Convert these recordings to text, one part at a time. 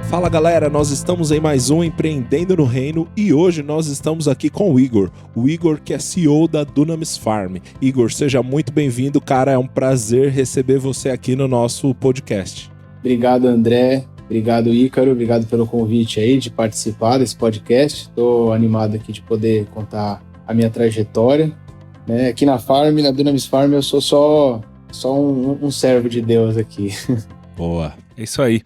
Fala galera, nós estamos em mais um Empreendendo no Reino e hoje nós estamos aqui com o Igor que é CEO da Dunamis Farm. Igor, seja muito bem-vindo, cara, é um prazer receber você aqui no nosso podcast. Obrigado, André, obrigado, Ícaro, obrigado pelo convite aí de participar desse podcast. Estou animado aqui de poder contar a minha trajetória, né? Aqui na Dunamis Farm, eu sou só um servo de Deus aqui. Boa, é isso aí.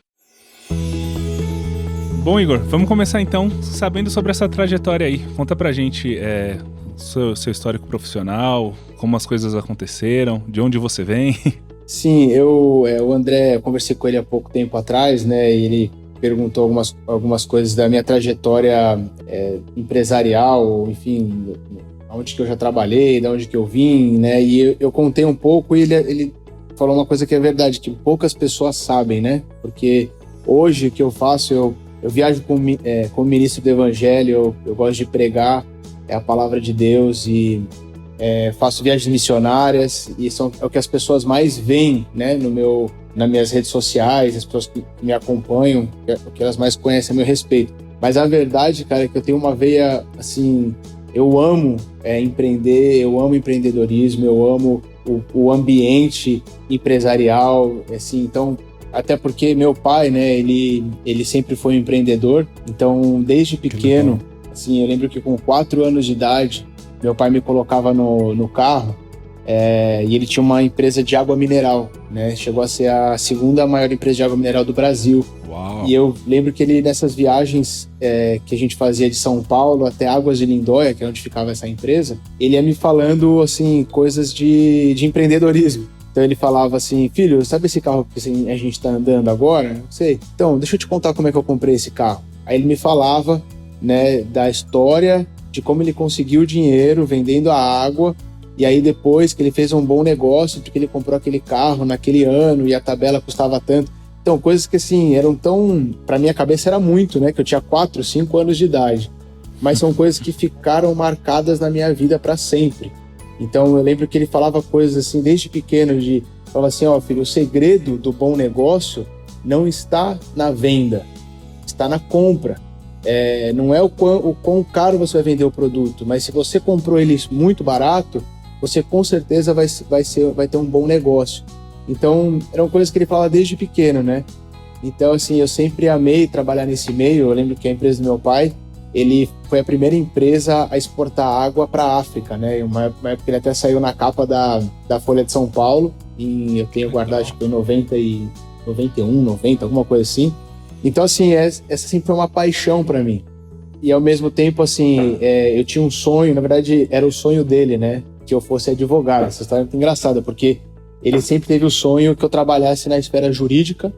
Bom, Igor, vamos começar então sabendo sobre essa trajetória aí. Conta pra gente seu histórico profissional, como as coisas aconteceram, de onde você vem. Sim, o André, eu conversei com ele há pouco tempo atrás, né, e ele perguntou algumas coisas da minha trajetória empresarial, enfim, onde que eu já trabalhei, de onde que eu vim, né, e eu contei um pouco e ele falou uma coisa que é verdade, que poucas pessoas sabem, né, porque hoje o que eu faço, eu viajo como ministro do Evangelho, eu gosto de pregar a palavra de Deus e faço viagens missionárias e é o que as pessoas mais veem, né, nas minhas redes sociais, as pessoas que me acompanham, o que elas mais conhecem a meu respeito. Mas a verdade, cara, é que eu tenho uma veia, assim, eu amo empreender, eu amo empreendedorismo, eu amo o ambiente empresarial, assim, então... Até porque meu pai, né, ele sempre foi um empreendedor, então desde pequeno, assim, eu lembro que com 4 anos de idade, meu pai me colocava no carro e ele tinha uma empresa de água mineral, né, chegou a ser a segunda maior empresa de água mineral do Brasil. Uau. E eu lembro que ele, nessas viagens que a gente fazia de São Paulo até Águas de Lindóia, que é onde ficava essa empresa, ele ia me falando, assim, coisas de empreendedorismo. Então ele falava assim, filho, sabe esse carro que a gente tá andando agora? Não sei. Então, deixa eu te contar como é que eu comprei esse carro. Aí ele me falava, né, da história de como ele conseguiu o dinheiro vendendo a água, e aí depois que ele fez um bom negócio, porque ele comprou aquele carro naquele ano e a tabela custava tanto. Então, coisas que assim, eram tão... Pra minha cabeça era muito, né, que eu tinha 4, 5 anos de idade. Mas são coisas que ficaram marcadas na minha vida para sempre. Então eu lembro que ele falava coisas assim desde pequeno, falava assim, filho, o segredo do bom negócio não está na venda, está na compra. Não é o quão caro você vai vender o produto, mas se você comprou ele muito barato, você com certeza vai ter um bom negócio. Então eram coisas que ele falava desde pequeno, né? Então assim, eu sempre amei trabalhar nesse meio. Eu lembro que a empresa do meu pai, ele foi a primeira empresa a exportar água para a África, né? Uma época ele até saiu na capa da Folha de São Paulo, eu tenho guardado, acho que foi 91, 90, alguma coisa assim. Então, assim, essa sempre foi uma paixão para mim. E, ao mesmo tempo, assim, eu tinha um sonho, na verdade, era o sonho dele, né? Que eu fosse advogado. Essa história é muito engraçada, porque ele sempre teve o sonho que eu trabalhasse na esfera jurídica,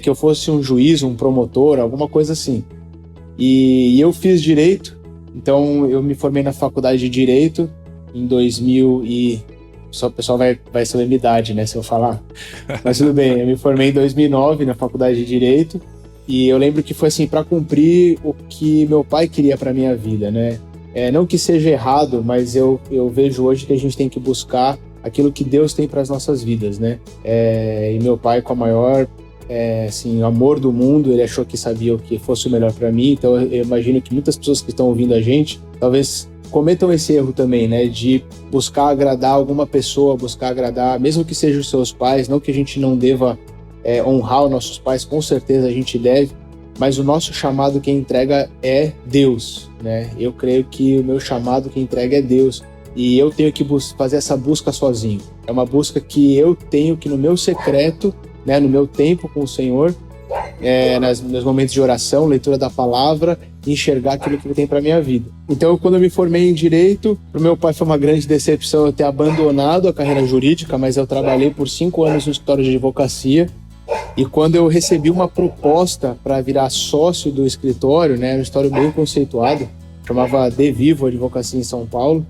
que eu fosse um juiz, um promotor, alguma coisa assim. E eu fiz Direito, então eu me formei na faculdade de Direito em 2000 e... Só o pessoal vai saber minha idade, né, se eu falar. Mas tudo bem, eu me formei em 2009 na faculdade de Direito e eu lembro que foi assim, para cumprir o que meu pai queria para minha vida, né? Não que seja errado, mas eu vejo hoje que a gente tem que buscar aquilo que Deus tem para as nossas vidas, né? E meu pai, com a maior... assim, o amor do mundo, ele achou que sabia o que fosse o melhor para mim. Então eu imagino que muitas pessoas que estão ouvindo a gente talvez cometam esse erro também, né, de buscar agradar alguma pessoa, buscar agradar, mesmo que sejam os seus pais. Não que a gente não deva honrar os nossos pais, com certeza a gente deve, mas o nosso chamado quem entrega é Deus, né? Eu creio que o meu chamado quem entrega é Deus e eu tenho que fazer essa busca sozinho. É uma busca que eu tenho que no meu secreto, né, no meu tempo com o Senhor, nos meus momentos de oração, leitura da palavra, enxergar aquilo que Ele tem para minha vida. Então, quando eu me formei em Direito, para o meu pai foi uma grande decepção eu ter abandonado a carreira jurídica, mas eu trabalhei por 5 anos no escritório de advocacia, e quando eu recebi uma proposta para virar sócio do escritório, né, um escritório bem conceituado, chamava De Vivo Advocacia em São Paulo,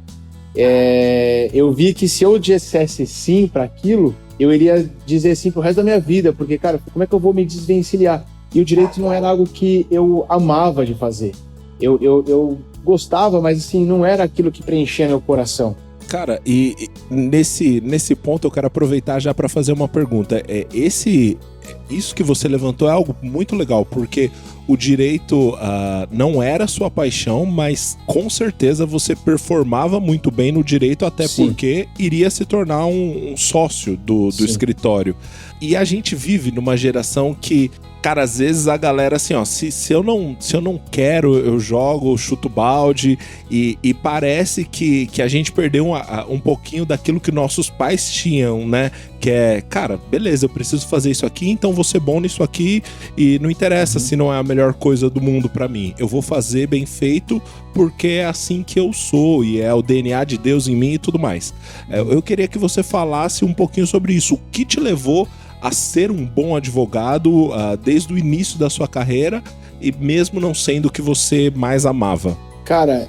eu vi que se eu dissesse sim para aquilo, eu iria dizer sim pro resto da minha vida, porque, cara, como é que eu vou me desvencilhar? E o direito não era algo que eu amava de fazer. Eu gostava, mas assim, não era aquilo que preenchia meu coração. Cara, e nesse ponto eu quero aproveitar já para fazer uma pergunta. Esse isso que você levantou é algo muito legal, porque o direito não era sua paixão, mas com certeza você performava muito bem no direito, até Sim. porque iria se tornar um sócio do escritório. E a gente vive numa geração que, cara, às vezes a galera assim, ó, se eu não quero, eu jogo, chuto balde, e parece que a gente perdeu um pouquinho daquilo que nossos pais tinham, né? Que é, cara, beleza, eu preciso fazer isso aqui, então vou ser bom nisso aqui, e não interessa se não é a melhor coisa do mundo pra mim. Eu vou fazer bem feito porque é assim que eu sou, e é o DNA de Deus em mim e tudo mais. Eu queria que você falasse um pouquinho sobre isso. O que te levou a ser um bom advogado desde o início da sua carreira, e mesmo não sendo o que você mais amava? Cara,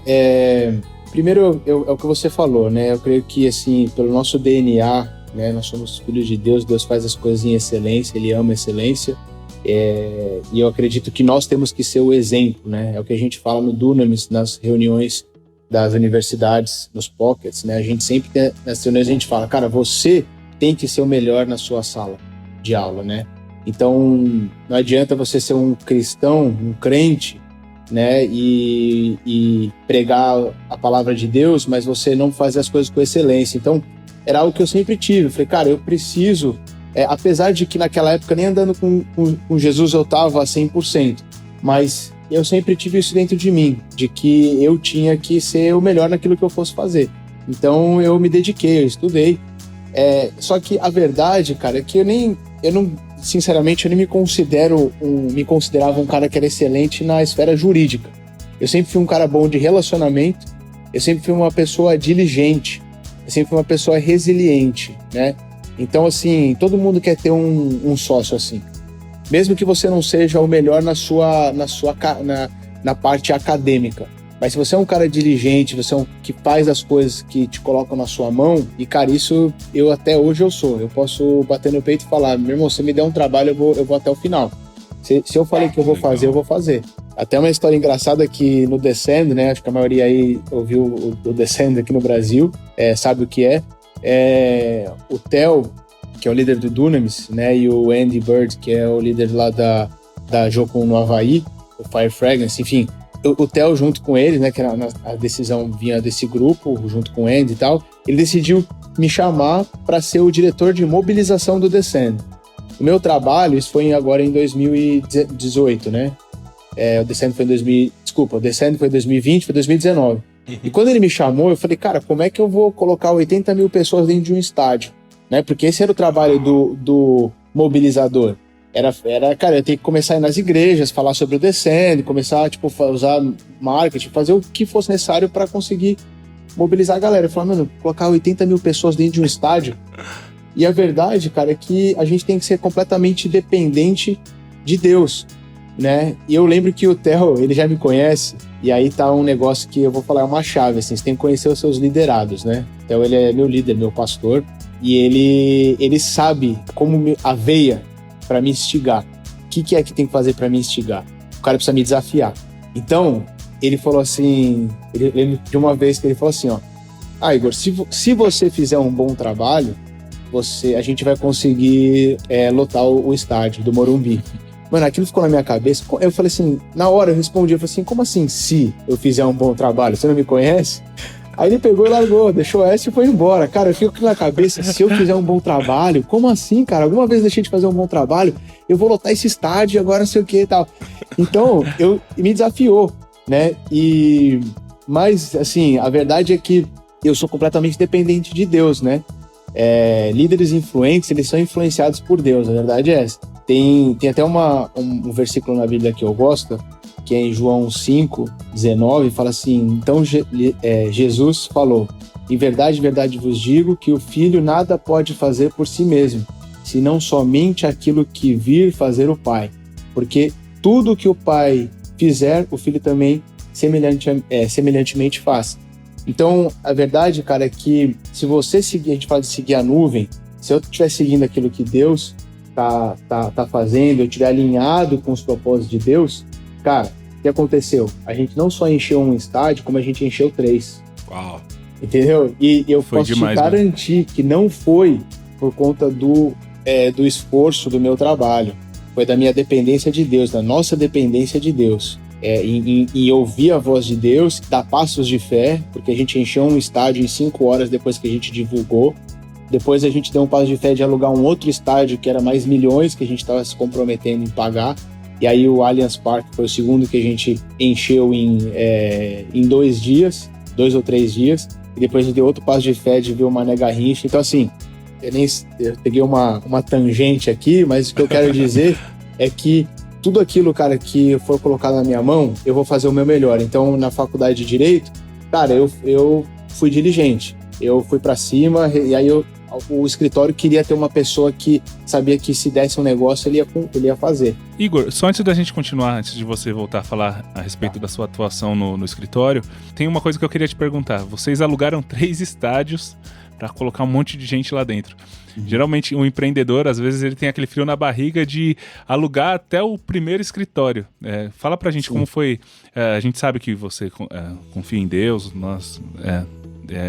primeiro é o que você falou, né? Eu creio que, assim, pelo nosso DNA, né? Nós somos filhos de Deus, Deus faz as coisas em excelência, Ele ama a excelência, e eu acredito que nós temos que ser o exemplo, né? É o que a gente fala no Dunamis, nas reuniões das universidades, nos pockets, né? A gente sempre tem, nas reuniões a gente fala, cara, você tem que ser o melhor na sua sala de aula, né? Então, não adianta você ser um cristão, um crente, né? E pregar a palavra de Deus, mas você não fazer as coisas com excelência. Então, era algo que eu sempre tive. Eu falei, cara, eu preciso... apesar de que naquela época nem andando com Jesus eu estava 100%, mas eu sempre tive isso dentro de mim, de que eu tinha que ser o melhor naquilo que eu fosse fazer. Então, eu me dediquei, eu estudei. Só que a verdade, cara, é que sinceramente, eu nem me considerava um cara que era excelente na esfera jurídica. Eu sempre fui um cara bom de relacionamento, eu sempre fui uma pessoa diligente, eu sempre fui uma pessoa resiliente, né? Então, assim, todo mundo quer ter um sócio assim. Mesmo que você não seja o melhor na parte acadêmica. Mas se você é um cara diligente, você é um que faz as coisas que te colocam na sua mão, e, cara, isso até hoje eu sou. Eu posso bater no peito e falar, meu irmão, se me der um trabalho, eu vou até o final. Se eu falei que eu vou fazer, eu vou fazer. Até uma história engraçada que no Descend, né, acho que a maioria aí ouviu o Descend aqui no Brasil, sabe o que é. O Theo, que é o líder do Dunamis, né, e o Andy Bird, que é o líder lá da Jocum no Havaí, o Fire Fragrance, enfim... O Theo, junto com ele, né, que a decisão vinha desse grupo, junto com o Andy e tal, ele decidiu me chamar para ser o diretor de mobilização do Descend. O meu trabalho, isso foi agora em 2018, né? O Descend foi em 2020, foi 2019. E quando ele me chamou, eu falei, cara, como é que eu vou colocar 80 mil pessoas dentro de um estádio? Né? Porque esse era o trabalho do mobilizador. Cara, eu tenho que começar a ir nas igrejas, falar sobre o Descend, começar, usar marketing, fazer o que fosse necessário para conseguir mobilizar a galera. Eu falei, mano, colocar 80 mil pessoas dentro de um estádio. E a verdade, cara, é que a gente tem que ser completamente dependente de Deus, né? E eu lembro que o Theo, ele já me conhece, e aí tá um negócio que eu vou falar, é uma chave, assim, você tem que conhecer os seus liderados, né? Então ele é meu líder, meu pastor, e ele sabe como a veia para me instigar. O que é que tem que fazer para me instigar? O cara precisa me desafiar. Então, ele falou assim, ele de uma vez que ele falou assim, ó, Igor, se você fizer um bom trabalho, a gente vai conseguir lotar o estádio do Morumbi. Mano, aquilo ficou na minha cabeça. Eu falei assim, na hora eu respondi, eu falei assim, como assim se eu fizer um bom trabalho? Você não me conhece? Aí ele pegou e largou, deixou essa e foi embora. Cara, eu fico aqui na cabeça, se eu fizer um bom trabalho, como assim, cara? Alguma vez eu deixei de fazer um bom trabalho, eu vou lotar esse estádio, agora não sei o que e tal. Então, me desafiou, né? Mas, assim, a verdade é que eu sou completamente dependente de Deus, né? Líderes influentes, eles são influenciados por Deus, a verdade é essa. Tem até um versículo na Bíblia que eu gosto, que é em João 5:19, fala assim, então Jesus falou, em verdade vos digo que o Filho nada pode fazer por si mesmo, senão somente aquilo que vir fazer o Pai, porque tudo que o Pai fizer, o Filho também semelhantemente faz. Então, a verdade, cara, é que se você seguir, a gente fala de seguir a nuvem, se eu estiver seguindo aquilo que Deus tá fazendo, eu estiver alinhado com os propósitos de Deus, cara, o que aconteceu? A gente não só encheu um estádio, como a gente encheu 3. Uau! Entendeu? E eu posso te garantir que não foi por conta do do esforço do meu trabalho, foi da minha dependência de Deus, da nossa dependência de Deus. Em ouvir a voz de Deus, dar passos de fé, porque a gente encheu um estádio em 5 horas depois que a gente divulgou. Depois a gente deu um passo de fé de alugar um outro estádio que era mais milhões que a gente estava se comprometendo em pagar. E aí o Allianz Parque foi o segundo que a gente encheu em 2 dias, 2 ou 3 dias. E depois a gente deu outro passo de fé de ver o Mané Garrincha. Então assim, eu peguei uma tangente aqui, mas o que eu quero dizer é que tudo aquilo, cara, que for colocado na minha mão, eu vou fazer o meu melhor. Então, na faculdade de Direito, cara, eu fui diligente. Eu fui pra cima e aí o escritório queria ter uma pessoa que sabia que se desse um negócio, ele ia fazer. Igor, só antes da gente continuar, antes de você voltar a falar a respeito da sua atuação no escritório, tem uma coisa que eu queria te perguntar. Vocês alugaram 3 estádios para colocar um monte de gente lá dentro. Geralmente, um empreendedor, às vezes, ele tem aquele frio na barriga de alugar até o primeiro escritório. Fala pra gente como foi. A gente sabe que você confia em Deus,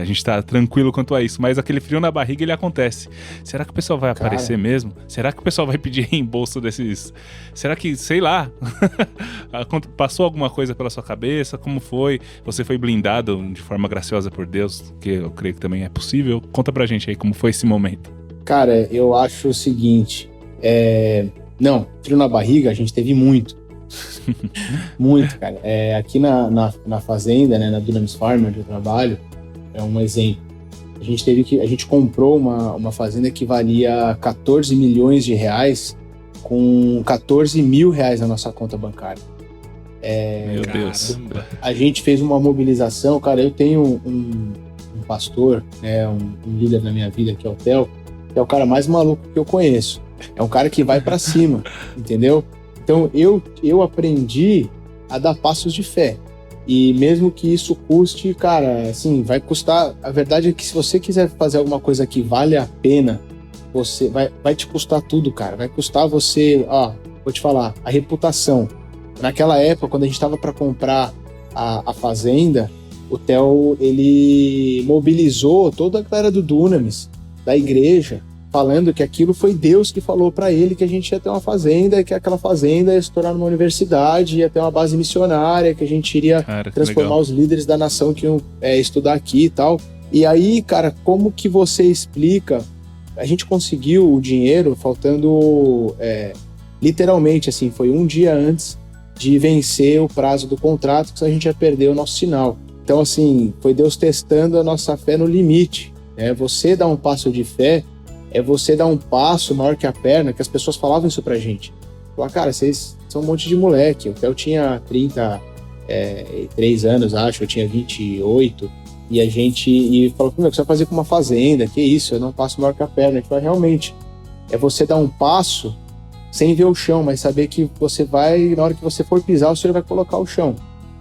a gente tá tranquilo quanto a isso, mas aquele frio na barriga, ele acontece. Será que o pessoal vai aparecer mesmo? Será que o pessoal vai pedir reembolso desses... Será que, sei lá, passou alguma coisa pela sua cabeça? Como foi? Você foi blindado de forma graciosa por Deus? Que eu creio que também é possível. Conta pra gente aí como foi esse momento. Cara, eu acho o seguinte, não, frio na barriga a gente teve muito. Muito, cara. Aqui na fazenda, né, na Dunamis Farm, onde eu trabalho, é um exemplo. A gente comprou uma fazenda que valia 14 milhões de reais com 14 mil reais na nossa conta bancária. Meu Deus. A gente fez uma mobilização, cara, eu tenho um pastor, né, um líder na minha vida, que é o Theo, que é o cara mais maluco que eu conheço. É um cara que vai pra cima, entendeu? Então eu aprendi a dar passos de fé. E mesmo que isso custe, cara, assim, vai custar... A verdade é que se você quiser fazer alguma coisa que vale a pena, você vai te custar tudo, cara. Vai custar você, vou te falar, a reputação. Naquela época, quando a gente estava para comprar a fazenda, o Theo, ele mobilizou toda a galera do Dunamis, da igreja, falando que aquilo foi Deus que falou para ele que a gente ia ter uma fazenda, que aquela fazenda ia se tornar uma universidade, ia ter uma base missionária, que a gente iria transformar os líderes da nação que iam estudar aqui e tal. E aí, cara, como que você explica? A gente conseguiu o dinheiro faltando, literalmente, assim, foi um dia antes de vencer o prazo do contrato, que a gente ia perder o nosso sinal. Então, assim, foi Deus testando a nossa fé no limite. Você dá um passo de fé, você dar um passo maior que a perna, que as pessoas falavam isso pra gente. Falaram, cara, vocês são um monte de moleque. O Theo tinha 33 anos, acho, eu tinha 28. E falou, o que você vai fazer com uma fazenda? Que isso, eu não passo maior que a perna. Ele falou, realmente, você dar um passo sem ver o chão, mas saber que você vai, na hora que você for pisar, o senhor vai colocar o chão.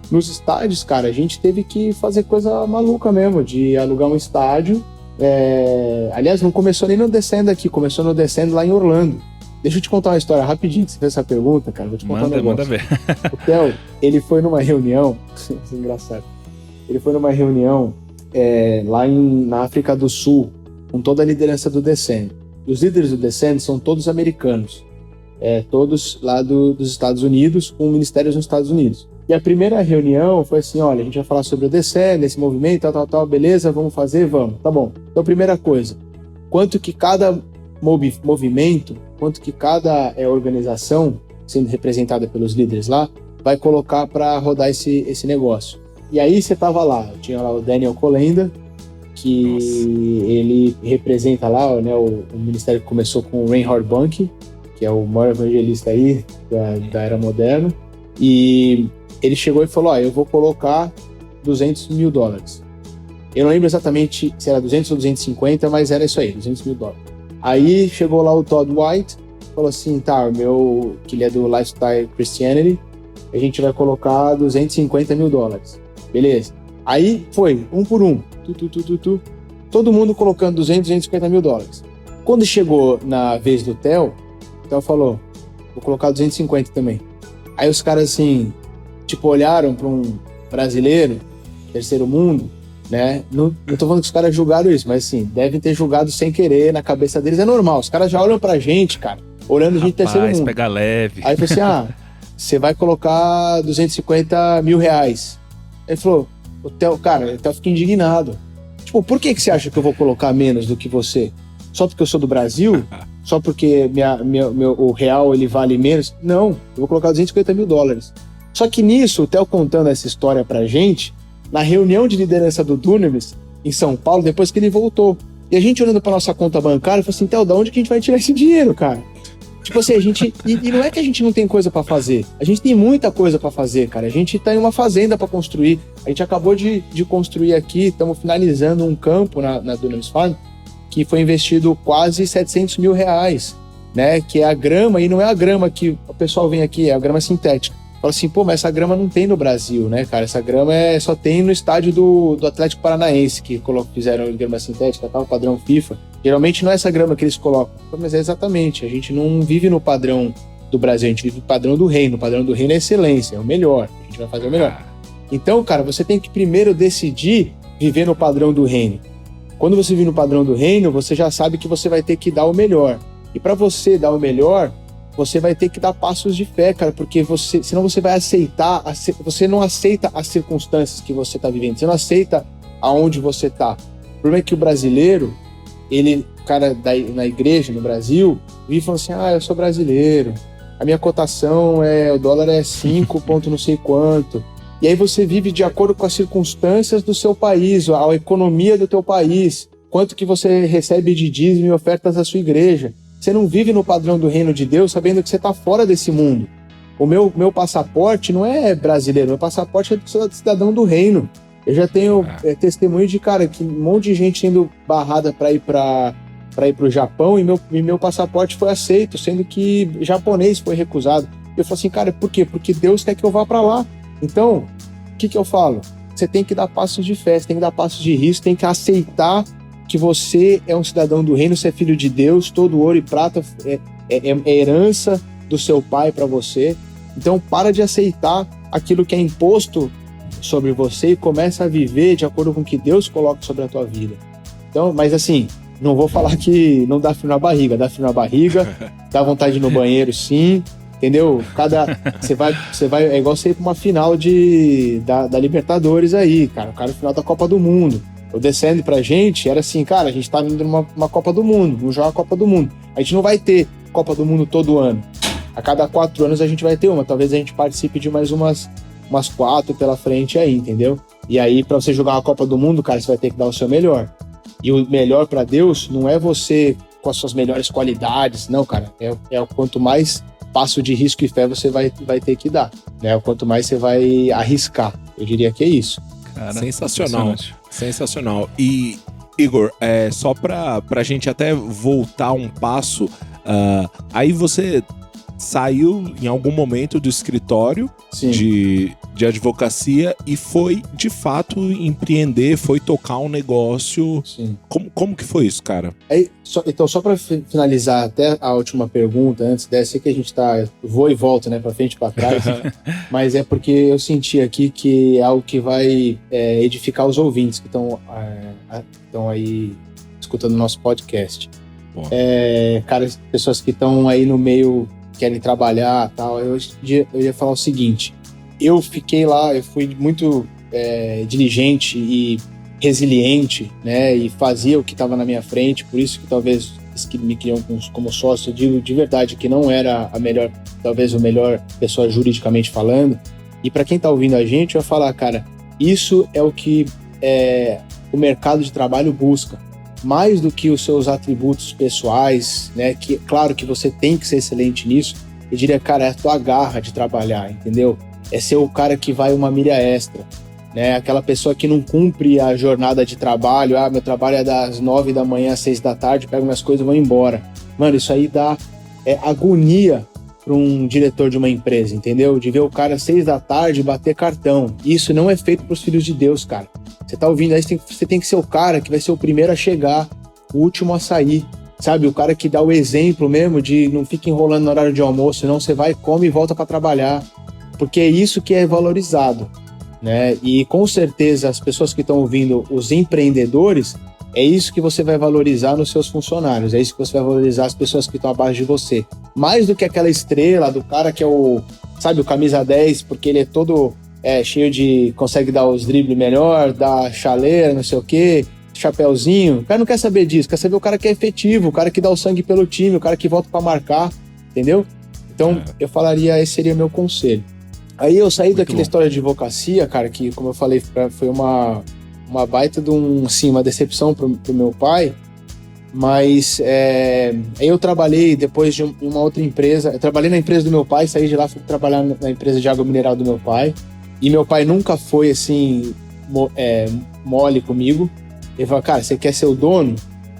Nos estádios, cara, a gente teve que fazer coisa maluca mesmo, de alugar um estádio. Aliás, não começou nem no Descendo aqui, começou no Descendo lá em Orlando. Deixa eu te contar uma história rapidinho, que você fez essa pergunta, cara. Vou te contar um negócio. Manda ver. O Theo, ele foi numa reunião, isso é engraçado. Ele foi numa reunião lá na África do Sul, com toda a liderança do Descendo. E os líderes do Descendo são todos americanos, todos lá dos Estados Unidos, com ministérios nos Estados Unidos. E a primeira reunião foi assim, olha, a gente vai falar sobre o Descendo, esse movimento, tal, beleza, vamos fazer, vamos. Tá bom. Então, primeira coisa, quanto que cada movimento, quanto que cada organização, sendo representada pelos líderes lá, vai colocar para rodar esse negócio. E aí você tava lá, tinha lá o Daniel Kolenda, que ele representa lá, né, o ministério que começou com o Reinhard Bonnke, que é o maior evangelista aí da era moderna, e ele chegou e falou, eu vou colocar $200 mil. Eu não lembro exatamente se era 200 ou 250, mas era isso aí, $200 mil. Aí chegou lá o Todd White, falou assim, tá, que ele é do Lifestyle Christianity, a gente vai colocar $250 mil. Beleza. Aí foi, um por um, todo mundo colocando 250 mil dólares. Quando chegou na vez do Theo, o Theo falou, vou colocar 250 também. Aí os caras assim, tipo, olharam para um brasileiro, terceiro mundo, né? Não tô falando que os caras julgaram isso, mas assim, devem ter julgado sem querer, na cabeça deles é normal. Os caras já olham pra gente, cara, olhando a gente terceiro mundo. Pega leve. Aí eu falei assim, você vai colocar 250 mil reais. Ele falou, o Theo fica indignado. Tipo, por que você acha que eu vou colocar menos do que você? Só porque eu sou do Brasil? Só porque o real ele vale menos? Não, eu vou colocar 250 mil dólares. Só que nisso, o Theo contando essa história pra gente, na reunião de liderança do Dunamis, em São Paulo, depois que ele voltou. E a gente olhando pra nossa conta bancária, falou assim, Theo, da onde que a gente vai tirar esse dinheiro, cara? Tipo assim, a gente... E não é que a gente não tem coisa pra fazer. A gente tem muita coisa pra fazer, cara. A gente tá em uma fazenda pra construir. A gente acabou de construir aqui, estamos finalizando um campo na Dunamis Farm, que foi investido quase 700 mil reais, né? Que é a grama, e não é a grama que o pessoal vem aqui, é a grama sintética. Fala assim, pô, mas essa grama não tem no Brasil, né, cara? Essa grama só tem no estádio do Atlético Paranaense, que fizeram grama sintética, tal, padrão FIFA. Geralmente não é essa grama que eles colocam. Mas é exatamente, a gente não vive no padrão do Brasil, a gente vive no padrão do reino. O padrão do reino é excelência, é o melhor. A gente vai fazer o melhor. Então, cara, você tem que primeiro decidir viver no padrão do reino. Quando você vive no padrão do reino, você já sabe que você vai ter que dar o melhor. E para você dar o melhor, você vai ter que dar passos de fé, cara, porque senão você vai aceitar, você não aceita as circunstâncias que você está vivendo, você não aceita aonde você está. O problema é que o brasileiro, o cara na igreja, no Brasil, vive falando assim, eu sou brasileiro, a minha cotação o dólar é 5 ponto não sei quanto. E aí você vive de acordo com as circunstâncias do seu país, a economia do teu país, quanto que você recebe de dízimo e ofertas da sua igreja. Você não vive no padrão do reino de Deus sabendo que você está fora desse mundo. O meu passaporte não é brasileiro, meu passaporte é do cidadão do reino. Eu já tenho testemunho de, cara, que um monte de gente sendo barrada para ir pro Japão e meu passaporte foi aceito, sendo que japonês foi recusado. Eu falo assim, cara, por quê? Porque Deus quer que eu vá para lá. Então, o que eu falo? Você tem que dar passos de fé, você tem que dar passos de risco, tem que aceitar que você é um cidadão do reino, você é filho de Deus, todo ouro e prata é herança do seu pai para você. Então, para de aceitar aquilo que é imposto sobre você e começa a viver de acordo com o que Deus coloca sobre a tua vida. Então, mas assim, não vou falar que não dá frio na barriga, dá vontade de ir no banheiro, sim. Entendeu? Você vai, é igual você ir pra uma final da Libertadores aí, cara. O cara no final da Copa do Mundo. Eu descendo pra gente, era assim, cara, a gente tá indo numa Copa do Mundo, vamos jogar a Copa do Mundo. A gente não vai ter Copa do Mundo todo ano. A cada 4 anos a gente vai ter uma. Talvez a gente participe de mais umas 4 pela frente aí, entendeu? E aí, pra você jogar uma Copa do Mundo, cara, você vai ter que dar o seu melhor. E o melhor pra Deus não é você com as suas melhores qualidades, não, cara. É o quanto mais passo de risco e fé você vai ter que dar, né? O quanto mais você vai arriscar. Eu diria que é isso. Cara, sensacional. E, Igor, só pra gente até voltar um passo, aí você saiu em algum momento do escritório de advocacia e foi, de fato, empreender, foi tocar um negócio. Sim. Como que foi isso, cara? Então, só para finalizar até a última pergunta, antes dessa, sei que a gente vou e volta, né, para frente e para trás, mas é porque eu senti aqui que é algo que vai edificar os ouvintes que estão aí escutando o nosso podcast. Cara, pessoas que estão aí no meio, querem trabalhar e tal, eu ia falar o seguinte: eu fiquei lá, eu fui muito diligente e resiliente, né, e fazia o que estava na minha frente, por isso que talvez os que me criam como sócio, eu digo de verdade que não era talvez a melhor pessoa juridicamente falando, e para quem está ouvindo a gente, eu ia falar, cara, isso é o que o mercado de trabalho busca, mais do que os seus atributos pessoais, né, que claro que você tem que ser excelente nisso, eu diria, cara, é a tua garra de trabalhar, entendeu? É ser o cara que vai uma milha extra, né? Aquela pessoa que não cumpre a jornada de trabalho, meu trabalho é das 9 da manhã às 6 da tarde, pego minhas coisas e vou embora. Mano, isso aí dá agonia para um diretor de uma empresa, entendeu? De ver o cara às 6 da tarde bater cartão. Isso não é feito para os filhos de Deus, cara. Você tá ouvindo aí, você tem que ser o cara que vai ser o primeiro a chegar, o último a sair, sabe? O cara que dá o exemplo mesmo de não fica enrolando no horário de almoço, não, você vai, come e volta para trabalhar, porque é isso que é valorizado, né? E com certeza as pessoas que estão ouvindo, os empreendedores, é isso que você vai valorizar nos seus funcionários, é isso que você vai valorizar as pessoas que estão abaixo de você. Mais do que aquela estrela do cara que é o camisa 10, porque ele é todo cheio de... consegue dar os dribles melhor, dar chaleira, não sei o quê, chapéuzinho. O cara não quer saber disso, quer saber o cara que é efetivo, o cara que dá o sangue pelo time, o cara que volta para marcar, entendeu? Então, eu falaria, esse seria o meu conselho. Aí eu saí daquela história de advocacia, cara, que, como eu falei, foi uma baita de uma decepção pro meu pai, mas aí eu trabalhei depois de uma outra empresa, eu trabalhei na empresa do meu pai, saí de lá, fui trabalhar na empresa de água mineral do meu pai, e meu pai nunca foi assim, mole comigo. Ele falou, cara, você quer ser o dono?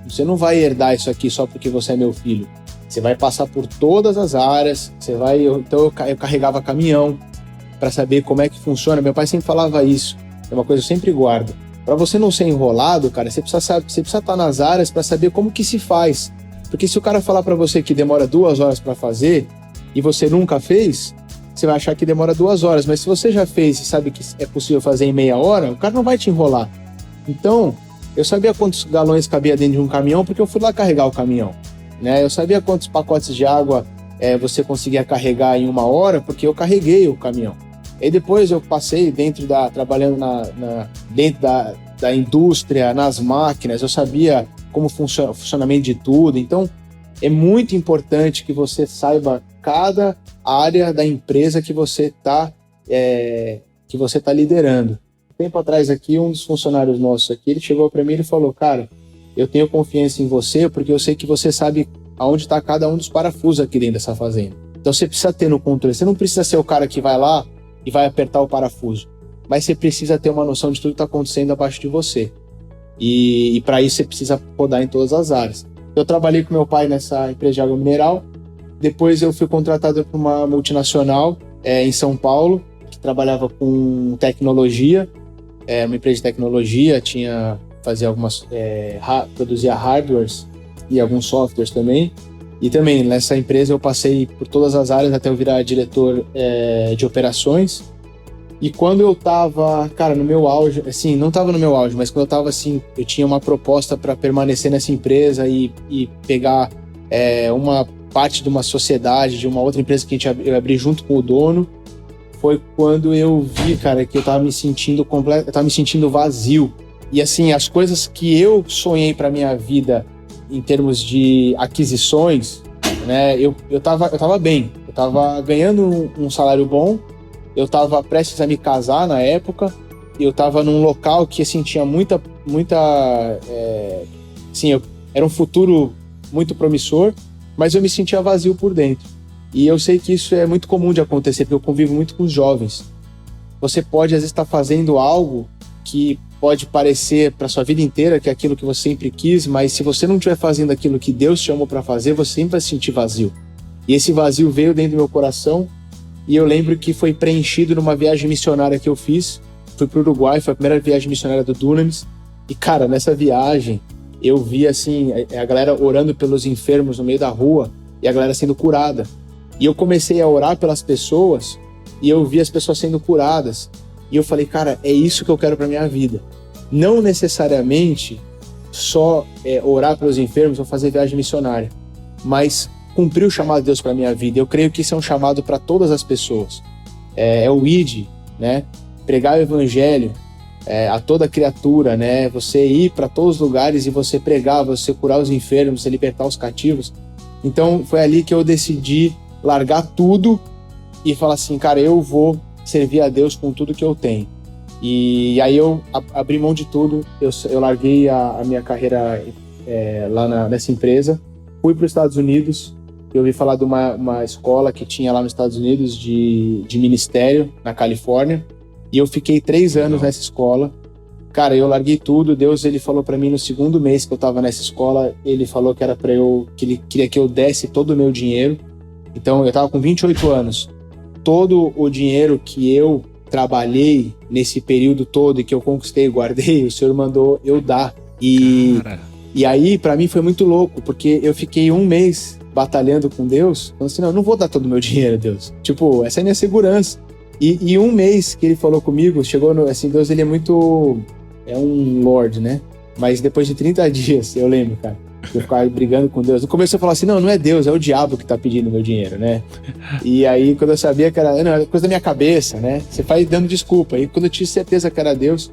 Você não vai herdar isso aqui só porque você é meu filho. Você vai passar por todas as áreas, então eu carregava caminhão para saber como é que funciona. Meu pai sempre falava isso, é uma coisa que eu sempre guardo. Para você não ser enrolado, cara, você precisa estar nas áreas para saber como que se faz. Porque se o cara falar para você que demora 2 horas para fazer e você nunca fez, você vai achar que demora 2 horas. Mas se você já fez e sabe que é possível fazer em meia hora, o cara não vai te enrolar. Então, eu sabia quantos galões cabia dentro de um caminhão porque eu fui lá carregar o caminhão, né? Eu sabia quantos pacotes de água você conseguia carregar em 1 hora porque eu carreguei o caminhão. E depois eu passei trabalhando dentro da indústria, nas máquinas, eu sabia como funciona o funcionamento de tudo. Então, é muito importante que você saiba cada área da empresa que você tá liderando. Tempo atrás aqui, um dos funcionários nossos aqui, ele chegou para mim e falou, cara, eu tenho confiança em você porque eu sei que você sabe aonde está cada um dos parafusos aqui dentro dessa fazenda. Então, você precisa ter no controle. Você não precisa ser o cara que vai lá e vai apertar o parafuso, mas você precisa ter uma noção de tudo que está acontecendo abaixo de você. E para isso você precisa rodar em todas as áreas. Eu trabalhei com meu pai nessa empresa de água mineral, depois eu fui contratado por uma multinacional em São Paulo, que trabalhava com tecnologia, uma empresa de tecnologia, produzia hardwares e alguns softwares também. E também nessa empresa eu passei por todas as áreas até eu virar diretor de operações. E quando eu tava, cara, no meu auge, assim, não tava no meu auge, mas quando eu tava assim, eu tinha uma proposta para permanecer nessa empresa e pegar uma parte de uma sociedade, de uma outra empresa que eu abri junto com o dono. Foi quando eu vi, cara, que eu tava me sentindo vazio. E assim, as coisas que eu sonhei para minha vida em termos de aquisições, né, eu tava bem, eu tava ganhando um salário bom, eu tava prestes a me casar na época, eu tava num local que, assim, tinha era um futuro muito promissor, mas eu me sentia vazio por dentro. E eu sei que isso é muito comum de acontecer, porque eu convivo muito com os jovens. Você pode, às vezes, estar fazendo algo que pode parecer para sua vida inteira que é aquilo que você sempre quis, mas se você não estiver fazendo aquilo que Deus te chamou para fazer, você sempre vai se sentir vazio. E esse vazio veio dentro do meu coração, e eu lembro que foi preenchido numa viagem missionária que eu fiz. Fui para o Uruguai, foi a primeira viagem missionária do Dunamis, e cara, nessa viagem eu vi assim, a galera orando pelos enfermos no meio da rua, e a galera sendo curada. E eu comecei a orar pelas pessoas, e eu vi as pessoas sendo curadas. E eu falei, cara, é isso que eu quero para minha vida. Não necessariamente só orar pelos enfermos ou fazer viagem missionária, mas cumprir o chamado de Deus para minha vida. Eu creio que isso é um chamado para todas as pessoas. É o ID, né? Pregar o evangelho a toda criatura, né? Você ir para todos os lugares e você pregar, você curar os enfermos, você libertar os cativos. Então foi ali que eu decidi largar tudo e falar assim, cara, eu vou servir a Deus com tudo que eu tenho. E aí eu abri mão de tudo, eu larguei a minha carreira lá nessa empresa, fui para os Estados Unidos. Eu ouvi falar de uma escola que tinha lá nos Estados Unidos de ministério, na Califórnia, e eu fiquei 3 anos nessa escola. Cara, eu larguei tudo. Deus, ele falou para mim no 2º mês que eu tava nessa escola, ele falou que era para que ele queria que eu desse todo o meu dinheiro. Então eu tava com 28 anos. Todo o dinheiro que eu trabalhei nesse período todo e que eu conquistei e guardei, o Senhor mandou eu dar. E aí, para mim, foi muito louco, porque eu fiquei 1 mês batalhando com Deus, falando assim, não vou dar todo o meu dinheiro, Deus. Tipo, essa é a minha segurança. E um mês que ele falou comigo, chegou no... Assim, Deus, ele é muito... É um Lord, né? Mas depois de 30 dias, eu lembro, cara, eu ficava brigando com Deus. No começo eu falava assim, não é Deus, é o diabo que tá pedindo meu dinheiro, né? E aí, quando eu sabia que era... Não, era coisa da minha cabeça, né? Você vai dando desculpa. E quando eu tive certeza que era Deus,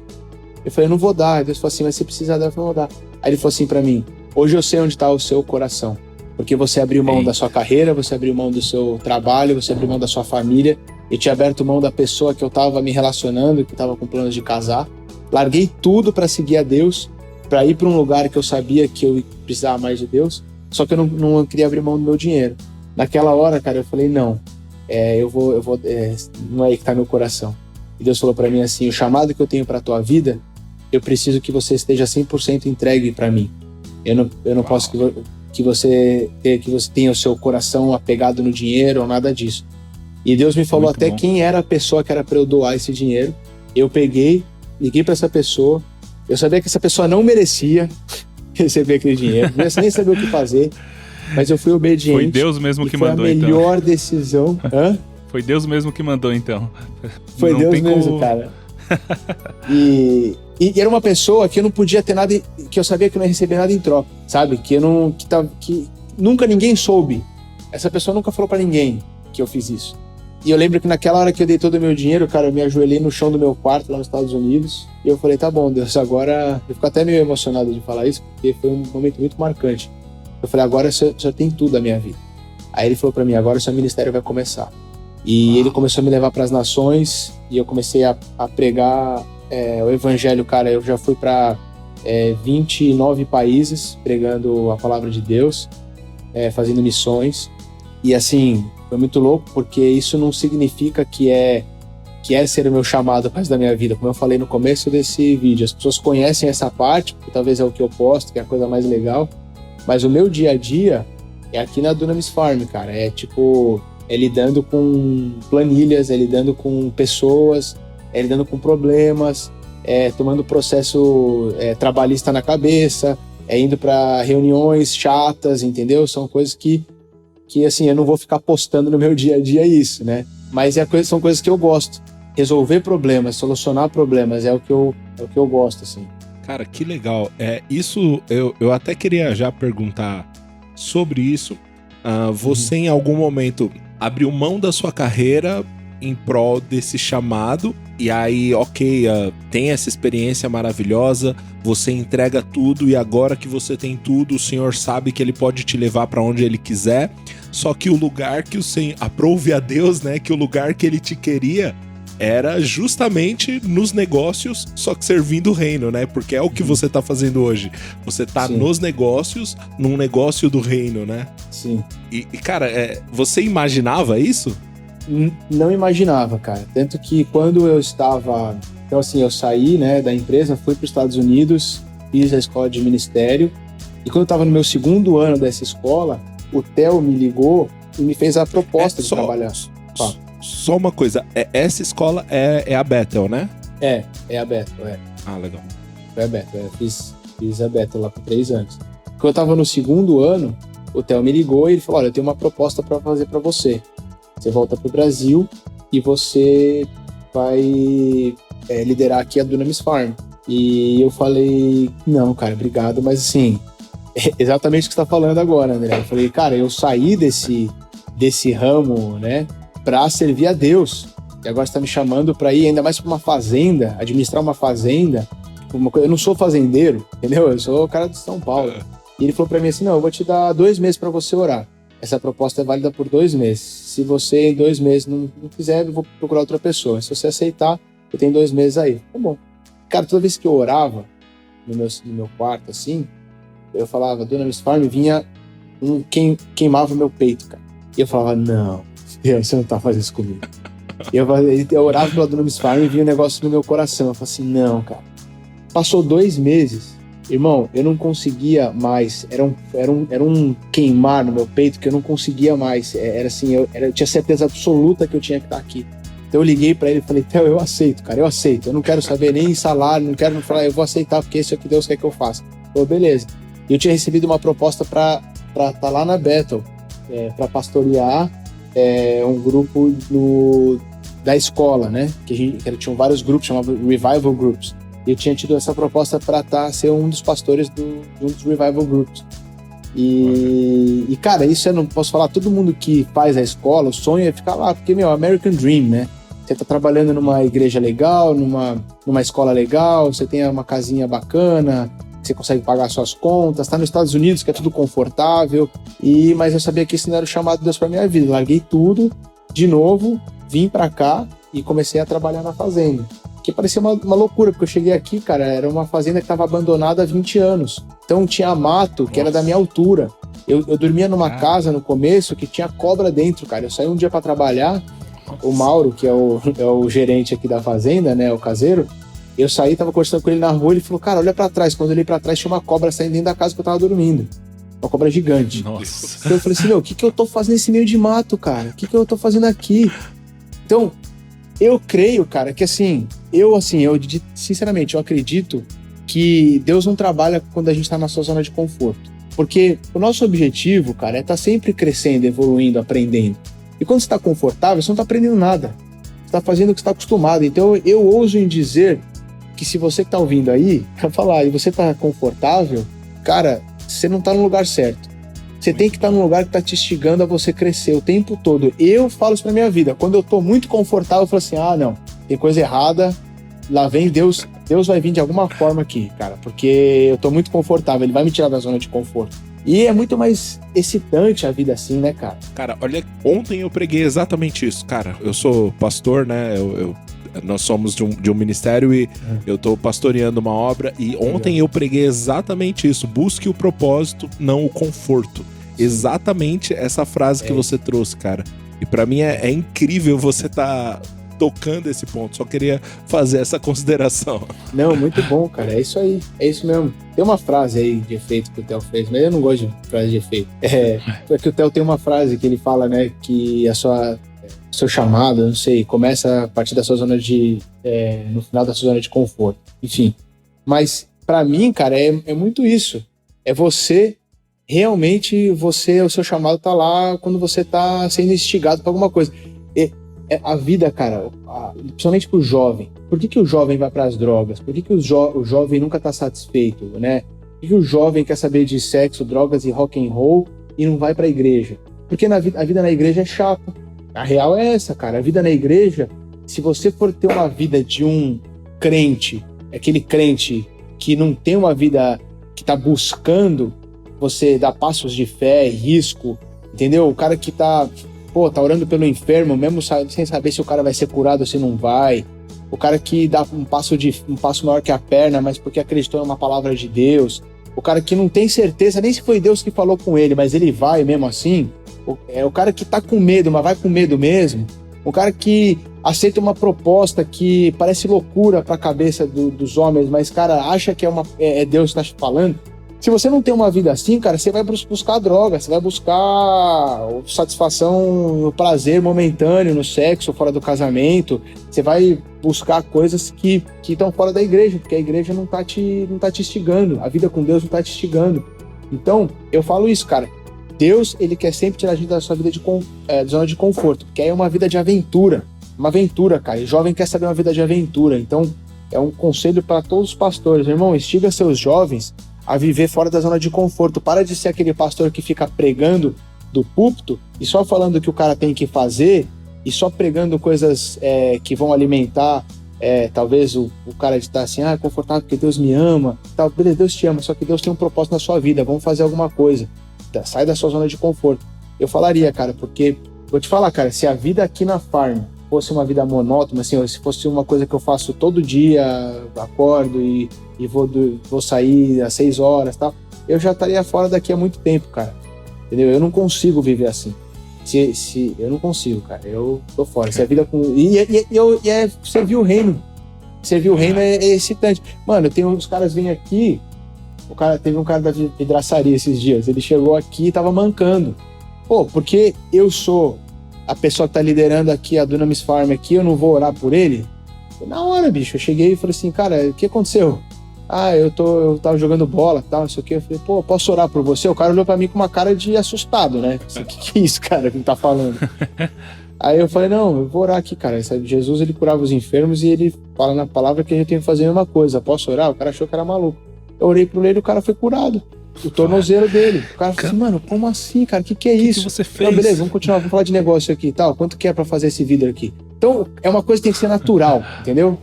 eu falei, eu não vou dar. Deus falou assim, mas você precisa dar, eu falei, não vou dar. Aí ele falou assim pra mim, hoje eu sei onde tá o seu coração. Porque você abriu mão da sua carreira, você abriu mão do seu trabalho, você abriu mão da sua família. Eu tinha aberto mão da pessoa que eu tava me relacionando, que tava com planos de casar. Larguei tudo pra seguir a Deus, pra ir pra um lugar que eu sabia que eu precisava mais de Deus. Só que eu não queria abrir mão do meu dinheiro. Naquela hora, cara, eu falei, não, não é aí que tá meu coração. E Deus falou pra mim assim, o chamado que eu tenho pra tua vida, eu preciso que você esteja 100% entregue pra mim. Eu não posso que você tenha o seu coração apegado no dinheiro ou nada disso. E Deus me falou até quem era a pessoa que era para eu doar esse dinheiro. Eu peguei, liguei para essa pessoa. Eu sabia que essa pessoa não merecia receber aquele dinheiro, não ia nem saber o que fazer, mas eu fui obediente. Foi Deus mesmo que mandou, então. Foi a melhor decisão. Hã? Foi Deus mesmo que mandou, então. Foi Deus mesmo, cara. E era uma pessoa que eu não podia ter nada, que eu sabia que eu não ia receber nada em troca, sabe? Que nunca ninguém soube. Essa pessoa nunca falou pra ninguém que eu fiz isso. E eu lembro que naquela hora que eu dei todo o meu dinheiro, cara, eu me ajoelhei no chão do meu quarto lá nos Estados Unidos e eu falei, tá bom, Deus, agora... Eu fico até meio emocionado de falar isso, porque foi um momento muito marcante. Eu falei, agora o senhor tem tudo a minha vida. Aí ele falou pra mim, agora o seu ministério vai começar. E ele começou a me levar pras nações e eu comecei a pregar o evangelho, cara. Eu já fui pra 29 países pregando a palavra de Deus, fazendo missões. E assim, foi muito louco, porque isso não significa que é ser o meu chamado para da minha vida. Como eu falei no começo desse vídeo, as pessoas conhecem essa parte, porque talvez é o que eu posto, que é a coisa mais legal, mas o meu dia a dia é aqui na Dunamis Farm, cara. É lidando com planilhas, é lidando com pessoas, é lidando com problemas, tomando processo trabalhista na cabeça, indo para reuniões chatas, entendeu? São coisas que assim, eu não vou ficar postando no meu dia a dia isso, né? Mas são coisas que eu gosto. Resolver problemas, solucionar problemas, é o que eu gosto, assim. Cara, que legal. Isso, eu até queria já perguntar sobre isso. Você em algum momento abriu mão da sua carreira em prol desse chamado, e aí, ok, tem essa experiência maravilhosa, você entrega tudo, e agora que você tem tudo, o Senhor sabe que Ele pode te levar para onde Ele quiser, só que o lugar que o Senhor, aprove a Deus, né, que o lugar que Ele te queria era justamente nos negócios, só que servindo o reino, né, porque é o que você tá fazendo hoje, você tá Sim. nos negócios, num negócio do reino, né? Sim. E cara, você imaginava isso? Não imaginava, cara. Tanto que quando eu estava... Então, assim, eu saí, né, da empresa, fui para os Estados Unidos, fiz a escola de ministério. E quando eu estava no meu segundo ano dessa escola, o Theo me ligou e me fez a proposta de trabalhar. Só uma coisa, essa escola é a Bethel, né? É a Bethel, Ah, legal. Foi a Bethel, fiz a Bethel lá por 3 anos. Quando eu estava no segundo ano, o Theo me ligou e ele falou, olha, eu tenho uma proposta para fazer para você. Você volta pro Brasil e você vai liderar aqui a Dunamis Farm. E eu falei, não, cara, obrigado, mas assim, é exatamente o que você tá falando agora, André. Eu falei, cara, eu saí desse ramo, né, pra servir a Deus. E agora você tá me chamando pra ir ainda mais pra uma fazenda, administrar uma fazenda. Eu não sou fazendeiro, entendeu? Eu sou o cara de São Paulo. E ele falou pra mim assim, não, eu vou te dar 2 meses pra você orar. Essa proposta é válida por 2 meses. Se você em 2 meses não quiser, eu vou procurar outra pessoa. Se você aceitar, eu tenho 2 meses aí. Tá bom. Cara, toda vez que eu orava no meu quarto, assim, eu falava, Dunamis Farm, vinha queimava o meu peito, cara. E eu falava, não, Deus, você não tá fazendo isso comigo. Eu orava pela Dunamis Farm e vinha um negócio no meu coração. Eu falava assim, não, cara. Passou 2 meses. Irmão, eu não conseguia mais, era um queimar no meu peito que eu não conseguia mais, era assim, eu tinha certeza absoluta que eu tinha que estar aqui. Então eu liguei pra ele e falei, Theo, eu aceito, cara, eu não quero saber nem salário, não quero falar, eu vou aceitar porque isso é o que Deus quer que eu faça. Falei, beleza. E eu tinha recebido uma proposta pra estar lá na Bethel, pra pastorear um grupo da escola, né? Que tinham vários grupos, chamavam Revival Groups. E eu tinha tido essa proposta para ser um dos pastores de um dos Revival Groups. E, cara, isso eu não posso falar, todo mundo que faz a escola, o sonho é ficar lá, porque, American Dream, né? Você tá trabalhando numa igreja legal, numa escola legal, você tem uma casinha bacana, você consegue pagar suas contas, tá nos Estados Unidos, que é tudo confortável, mas eu sabia que isso não era o chamado de Deus pra minha vida. Larguei tudo, de novo, vim pra cá e comecei a trabalhar na fazenda. Que parecia uma loucura, porque eu cheguei aqui, cara, era uma fazenda que estava abandonada há 20 anos. Então tinha mato que era da minha altura. Eu dormia numa casa no começo que tinha cobra dentro, cara. Eu saí um dia para trabalhar, o Mauro, que é o gerente aqui da fazenda, né, o caseiro, eu saí, tava conversando com ele na rua, ele falou, cara, olha para trás. Quando eu olhei para trás, tinha uma cobra saindo dentro da casa que eu tava dormindo. Uma cobra gigante. Nossa. Então eu falei assim, o que eu tô fazendo nesse meio de mato, cara? O que eu tô fazendo aqui? Então, eu creio, cara, que eu sinceramente, eu acredito que Deus não trabalha quando a gente tá na sua zona de conforto. Porque o nosso objetivo, cara, é estar sempre crescendo, evoluindo, aprendendo. E quando você tá confortável, você não tá aprendendo nada. Você tá fazendo o que você tá acostumado. Então, eu ouso em dizer que se você que tá ouvindo aí, e você tá confortável, cara, você não tá no lugar certo. Você tem que estar num lugar que tá te instigando a você crescer o tempo todo. Eu falo isso pra minha vida. Quando eu tô muito confortável, eu falo assim, não, tem coisa errada, lá vem Deus vai vir de alguma forma aqui, cara, porque eu tô muito confortável, ele vai me tirar da zona de conforto. E é muito mais excitante a vida assim, né, cara? Cara, olha, ontem eu preguei exatamente isso, cara. Eu sou pastor, né, nós somos de um ministério e eu tô pastoreando uma obra e ontem eu preguei exatamente isso. Busque o propósito, não o conforto. Exatamente essa frase que você trouxe, cara. E pra mim é incrível você tá tocando esse ponto. Só queria fazer essa consideração. Não, muito bom, cara. É isso aí. É isso mesmo. Tem uma frase aí de efeito que o Theo fez, mas eu não gosto de frase de efeito. É que o Theo tem uma frase que ele fala, né, que seu chamado, não sei, começa a partir da sua zona no final da sua zona de conforto. Enfim. Mas, pra mim, cara, é muito isso. É você, realmente, o seu chamado tá lá quando você tá sendo instigado pra alguma coisa. A vida, cara, principalmente pro jovem. Por que o jovem vai pras drogas? Por que o jovem nunca tá satisfeito, né? Por que o jovem quer saber de sexo, drogas e rock and roll e não vai pra igreja? Porque a vida na igreja é chata. A real é essa, cara. A vida na igreja, se você for ter uma vida de um crente, aquele crente que não tem uma vida que tá buscando você dar passos de fé, risco, entendeu? O cara que tá orando pelo enfermo, mesmo sem saber se o cara vai ser curado ou se não vai. O cara que dá um passo maior que a perna, mas porque acreditou em uma palavra de Deus. O cara que não tem certeza nem se foi Deus que falou com ele, mas ele vai mesmo assim. É o cara que tá com medo, mas vai com medo mesmo. O cara que aceita uma proposta que parece loucura pra cabeça dos homens, mas, cara, acha que é Deus que tá falando. Se você não tem uma vida assim, cara, você vai buscar droga, você vai buscar satisfação, o prazer momentâneo no sexo, fora do casamento, você vai buscar coisas que estão fora da igreja, porque a igreja não tá te instigando, a vida com Deus não tá te instigando. Então, eu falo isso, cara, Deus, ele quer sempre tirar a gente da sua vida de zona de conforto, porque é uma vida de aventura, cara, e jovem quer saber uma vida de aventura. Então, é um conselho para todos os pastores, irmão, instiga seus jovens a viver fora da zona de conforto. Para de ser aquele pastor que fica pregando do púlpito e só falando o que o cara tem que fazer e só pregando coisas que vão alimentar talvez o cara está assim, confortável porque Deus me ama, tal, beleza, Deus te ama, só que Deus tem um propósito na sua vida, vamos fazer alguma coisa, sai da sua zona de conforto. Eu falaria, cara, porque vou te falar, cara, se a vida aqui na farm fosse uma vida monótona, assim, se fosse uma coisa que eu faço todo dia, acordo e vou sair às 6 horas, tal, eu já estaria fora daqui há muito tempo, cara. Entendeu? Eu não consigo viver assim. Eu não consigo, cara. Eu tô fora. Se a vida com servir o reino. Servir o reino é excitante. Mano, tem uns caras vêm aqui. Teve um cara da vidraçaria esses dias. Ele chegou aqui e tava mancando. Porque eu sou a pessoa que tá liderando aqui a Dunamis Farm aqui, eu não vou orar por ele? Na hora, bicho, eu cheguei e falei assim, cara, o que aconteceu? Eu tava jogando bola e tal, não sei o que. Eu falei, posso orar por você? O cara olhou pra mim com uma cara de assustado, né? O que é isso, cara, que ele tá falando? Aí eu falei, não, eu vou orar aqui, cara. Sabe, Jesus, ele curava os enfermos e ele fala na palavra que a gente tem que fazer a mesma coisa. Posso orar? O cara achou que era maluco. Eu orei pro Leiro e o cara foi curado. O tornozelo dele. O cara falou assim, mano, como assim, cara? O que é isso? O que você fez? Não, beleza, vamos continuar, vamos falar de negócio aqui e tal. Quanto que é pra fazer esse vidro aqui? Então, é uma coisa que tem que ser natural, entendeu?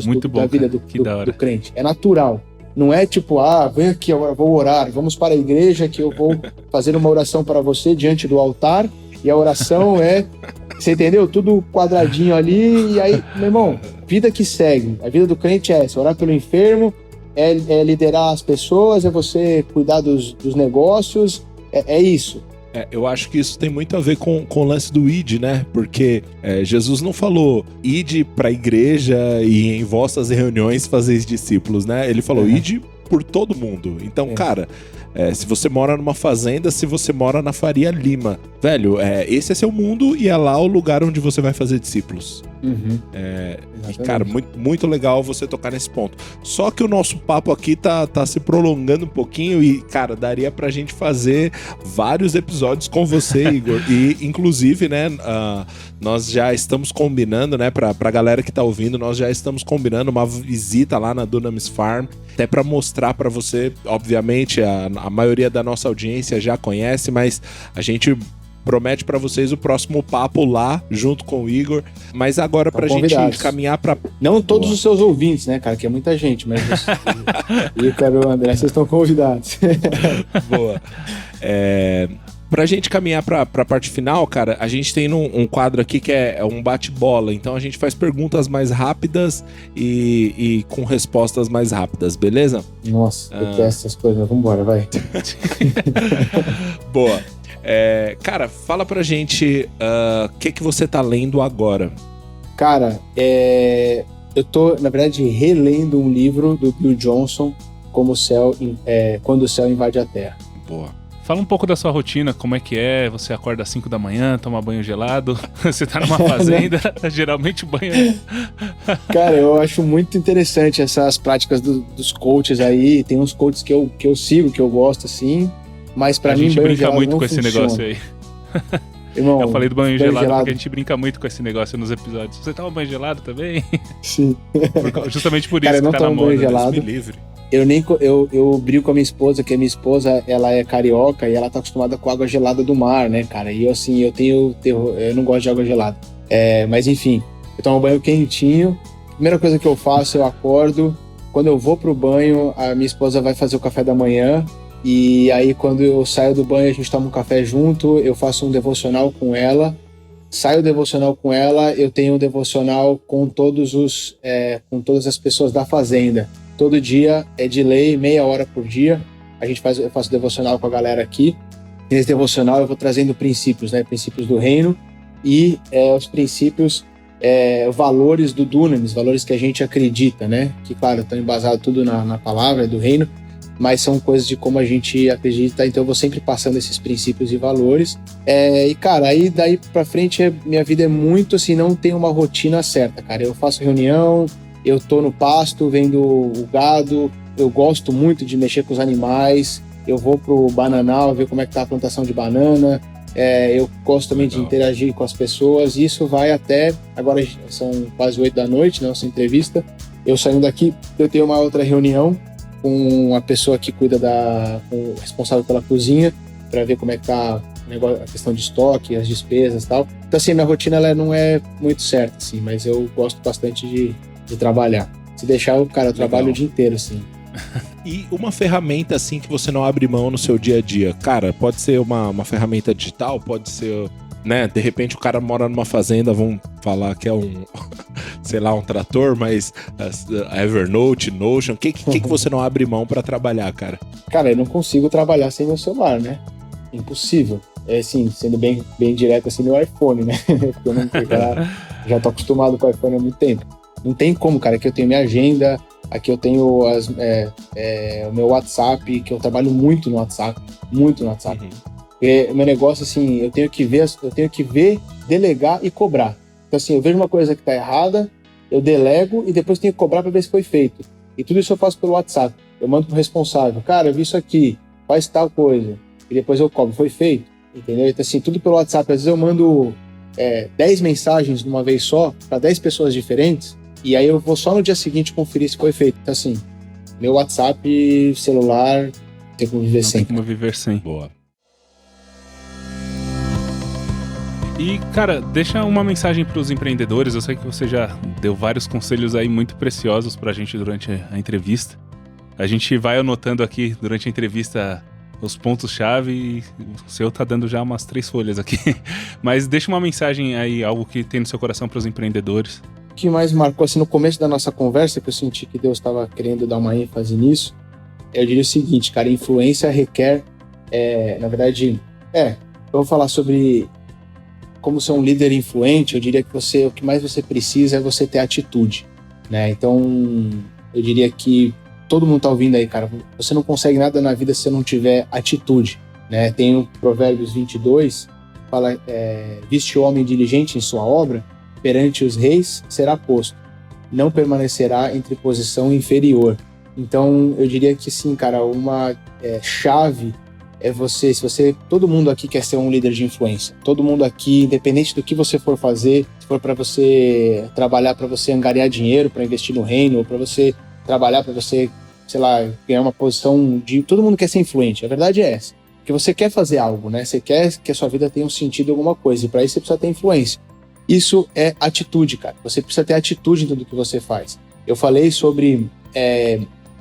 Muito bom, da vida do crente. É natural. Não é tipo, vem aqui, agora vou orar. Vamos para a igreja que eu vou fazer uma oração para você diante do altar. E a oração é, você entendeu? Tudo quadradinho ali. E aí, meu irmão, vida que segue. A vida do crente é essa: orar pelo enfermo, é liderar as pessoas, é você cuidar dos negócios. É isso. Eu acho que isso tem muito a ver com o lance do id, né? Porque Jesus não falou ide pra igreja e em vossas reuniões fazeis discípulos, né? Ele falou ide por todo mundo. Então, cara, se você mora numa fazenda, se você mora na Faria Lima, velho, esse é seu mundo e é lá o lugar onde você vai fazer discípulos. E, cara, muito, muito legal você tocar nesse ponto. Só que o nosso papo aqui tá se prolongando um pouquinho e, cara, daria pra gente fazer vários episódios com você, Igor. E, inclusive, né, nós já estamos combinando, né, pra galera que tá ouvindo, nós já estamos combinando uma visita lá na Dunamis Farm, até pra mostrar pra você, obviamente, a maioria da nossa audiência já conhece, mas a gente promete pra vocês o próximo papo lá, junto com o Igor. Mas agora, pra gente caminhar pra... Não todos os seus ouvintes, né, cara? Que é muita gente, mas... Ícaro e André, vocês estão convidados. Boa. Pra gente caminhar pra parte final, cara, a gente tem um quadro aqui que é um bate-bola. Então a gente faz perguntas mais rápidas e com respostas mais rápidas, beleza? Nossa, eu detesto essas coisas. Vambora, vai. Boa. Cara, fala pra gente o que você tá lendo agora. Cara, eu tô, na verdade, relendo um livro do Bill Johnson, Quando o Céu Invade a Terra. Boa. Fala um pouco da sua rotina, como é que é? Você acorda às 5 da manhã, toma banho gelado, você tá numa fazenda, geralmente o banho... Cara, eu acho muito interessante essas práticas dos coaches aí. Tem uns coaches que eu sigo, que eu gosto, assim, mas pra mim banho gelado não funciona. A gente brinca muito com esse negócio aí. Irmão, eu falei do banho gelado porque a gente brinca muito com esse negócio nos episódios. Você toma banho gelado também? Sim. Justamente por isso, cara, eu não que tá tomo na banho moda. gelado. Deus me livre. Eu brigo com a minha esposa, que a minha esposa, ela é carioca e ela tá acostumada com água gelada do mar, né, cara? E eu, assim, eu tenho terror, eu não gosto de água gelada. Mas enfim, eu tomo banho quentinho. Primeira coisa que eu faço, eu acordo. Quando eu vou pro banho, a minha esposa vai fazer o café da manhã. E aí, quando eu saio do banho, a gente toma um café junto. Eu faço um devocional com ela. Saio devocional com ela, eu tenho um devocional com todas as pessoas da fazenda. Todo dia é de lei, meia hora por dia. Eu faço devocional com a galera aqui. E nesse devocional eu vou trazendo princípios, né? Princípios do reino e os princípios, valores do Dunamis, valores que a gente acredita, né? Que, claro, estão embasados tudo na palavra do reino, mas são coisas de como a gente acredita. Então eu vou sempre passando esses princípios e valores. E, cara, aí daí pra frente minha vida é muito assim, não tem uma rotina certa, cara. Eu faço reunião, eu tô no pasto vendo o gado, eu gosto muito de mexer com os animais, eu vou pro bananal ver como é que tá a plantação de banana, eu gosto também de interagir com as pessoas. Isso vai até, agora são quase 8 da noite, né, essa entrevista. Eu saindo daqui, eu tenho uma outra reunião com a pessoa que cuida com o responsável pela cozinha, para ver como é que tá a questão de estoque, as despesas e tal. Então, assim, minha rotina ela não é muito certa, assim, mas eu gosto bastante de trabalhar. Se deixar, eu trabalho o dia inteiro, assim. E uma ferramenta, assim, que você não abre mão no seu dia a dia? Cara, pode ser uma ferramenta digital, pode ser, né, de repente o cara mora numa fazenda, vamos falar que é sei lá, um trator, mas Evernote, Notion, o que você não abre mão pra trabalhar, cara? Cara, eu não consigo trabalhar sem meu celular, né? Impossível. Assim, sendo bem direto, assim, meu iPhone, né? Porque eu já tô acostumado com o iPhone há muito tempo. Não tem como, cara. Aqui eu tenho minha agenda, aqui eu tenho o meu WhatsApp, que eu trabalho muito no WhatsApp. Muito no WhatsApp. Uhum. O meu negócio, assim, eu tenho que ver, delegar e cobrar. Então, assim, eu vejo uma coisa que tá errada, eu delego e depois tenho que cobrar para ver se foi feito. E tudo isso eu faço pelo WhatsApp. Eu mando pro responsável. Cara, eu vi isso aqui, faz tal coisa. E depois eu cobro. Foi feito? Entendeu? Então, assim, tudo pelo WhatsApp. Às vezes eu mando 10 mensagens de uma vez só para 10 pessoas diferentes, e aí eu vou só no dia seguinte conferir se foi feito. Então, assim, meu WhatsApp, celular, tem como viver sem. Tem como viver sem. Boa. E, cara, deixa uma mensagem para os empreendedores. Eu sei que você já deu vários conselhos aí muito preciosos pra gente durante a entrevista. A gente vai anotando aqui durante a entrevista os pontos-chave e o seu tá dando já umas 3 folhas aqui. Mas deixa uma mensagem aí, algo que tem no seu coração para os empreendedores. O que mais marcou, assim, no começo da nossa conversa, que eu senti que Deus estava querendo dar uma ênfase nisso, eu diria o seguinte, cara, influência requer, na verdade, eu vou falar sobre como ser um líder influente. Eu diria que o que mais você precisa é você ter atitude, né? Então, eu diria que todo mundo tá ouvindo aí, cara, você não consegue nada na vida se você não tiver atitude, né? Tem o Provérbios 22, fala, viste o homem diligente em sua obra, perante os reis será posto, não permanecerá entre posição inferior. Então, eu diria que sim, cara, uma chave é todo mundo aqui quer ser um líder de influência. Todo mundo aqui, independente do que você for fazer, se for para você trabalhar, para você angariar dinheiro, para investir no reino, ou para você trabalhar, para você, sei lá, ganhar uma posição de... Todo mundo quer ser influente, a verdade é essa. Porque você quer fazer algo, né? Você quer que a sua vida tenha um sentido em alguma coisa, e para isso você precisa ter influência. Isso é atitude, cara. Você precisa ter atitude em tudo que você faz. Eu falei sobre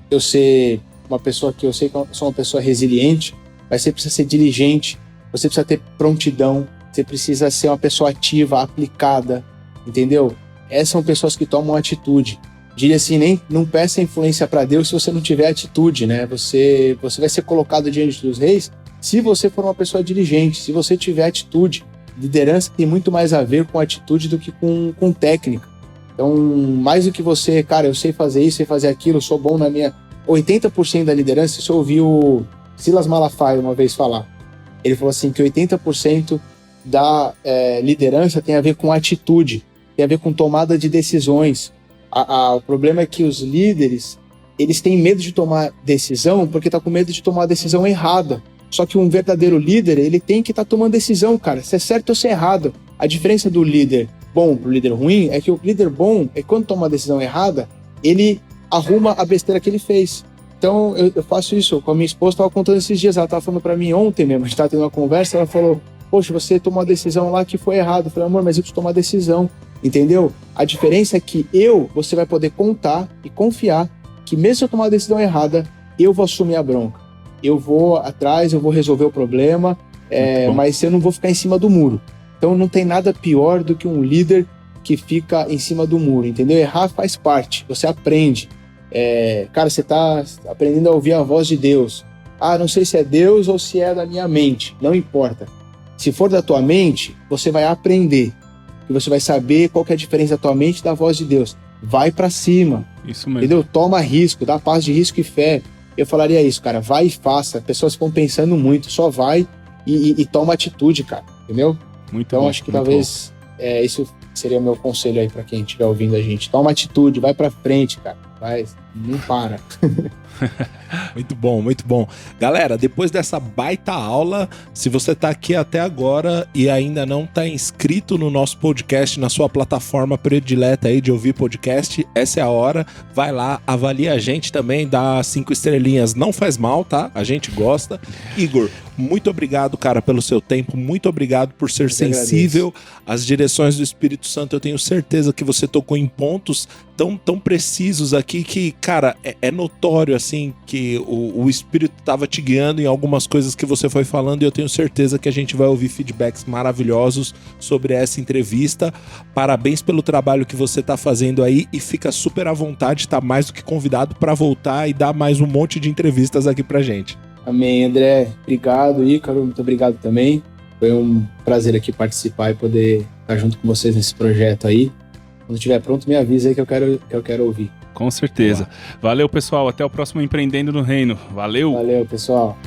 eu ser uma pessoa que eu sei que eu sou uma pessoa resiliente, mas você precisa ser diligente, você precisa ter prontidão, você precisa ser uma pessoa ativa, aplicada, entendeu? Essas são pessoas que tomam atitude. Diria assim, não peça influência para Deus se você não tiver atitude, né? Você vai ser colocado diante dos reis se você for uma pessoa diligente, se você tiver atitude. Liderança tem muito mais a ver com atitude do que com técnica. Então, mais do que você, cara, eu sei fazer isso, sei fazer aquilo, eu sou bom na minha... 80% da liderança, isso eu ouvi o Silas Malafaia uma vez falar. Ele falou assim que 80% da liderança tem a ver com atitude, tem a ver com tomada de decisões. O problema é que os líderes, eles têm medo de tomar decisão porque tá com medo de tomar a decisão errada. Só que um verdadeiro líder, ele tem que estar tomando decisão, cara, se é certo ou se é errado. A diferença do líder bom pro líder ruim é que o líder bom, quando toma uma decisão errada, ele arruma a besteira que ele fez. Então, eu faço isso com a minha esposa, estava contando esses dias, ela estava falando para mim ontem mesmo, a gente estava tendo uma conversa, ela falou, poxa, você tomou uma decisão lá que foi errada. Eu falei, amor, mas eu preciso tomar decisão, entendeu? A diferença é que você vai poder contar e confiar que mesmo se eu tomar uma decisão errada, eu vou assumir a bronca. Eu vou atrás, eu vou resolver o problema, mas eu não vou ficar em cima do muro. Então, não tem nada pior do que um líder que fica em cima do muro, entendeu? Errar faz parte, você aprende. Cara, você está aprendendo a ouvir a voz de Deus. Não sei se é Deus ou se é da minha mente, não importa. Se for da tua mente, você vai aprender. E você vai saber qual que é a diferença da tua mente e da voz de Deus. Vai pra cima. Isso mesmo. Entendeu? Toma risco, dá passo de risco e fé. Eu falaria isso, cara, vai e faça. Pessoas ficam pensando muito, só vai e toma atitude, cara, entendeu? Muito então bom, acho que talvez isso seria o meu conselho aí pra quem estiver ouvindo a gente. Toma atitude, vai pra frente, cara. Vai, não para. Muito bom, muito bom. Galera, depois dessa baita aula, se você tá aqui até agora e ainda não tá inscrito no nosso podcast, na sua plataforma predileta aí de ouvir podcast, essa é a hora. Vai lá, avalia a gente também, dá 5 estrelinhas, não faz mal, tá? A gente gosta. Igor, muito obrigado, cara, pelo seu tempo, muito obrigado por ser sensível às direções do Espírito Santo. Eu tenho certeza que você tocou em pontos tão precisos aqui que, cara, é notório, assim, que o Espírito estava te guiando em algumas coisas que você foi falando, e eu tenho certeza que a gente vai ouvir feedbacks maravilhosos sobre essa entrevista. Parabéns pelo trabalho que você está fazendo aí, e fica super à vontade, tá mais do que convidado para voltar e dar mais um monte de entrevistas aqui pra gente. Amém, André. Obrigado, Ícaro. Muito obrigado também. Foi um prazer aqui participar e poder estar junto com vocês nesse projeto aí. Quando estiver pronto, me avisa aí que eu quero ouvir. Com certeza. Valeu, pessoal. Até o próximo Empreendendo no Reino. Valeu. Valeu, pessoal.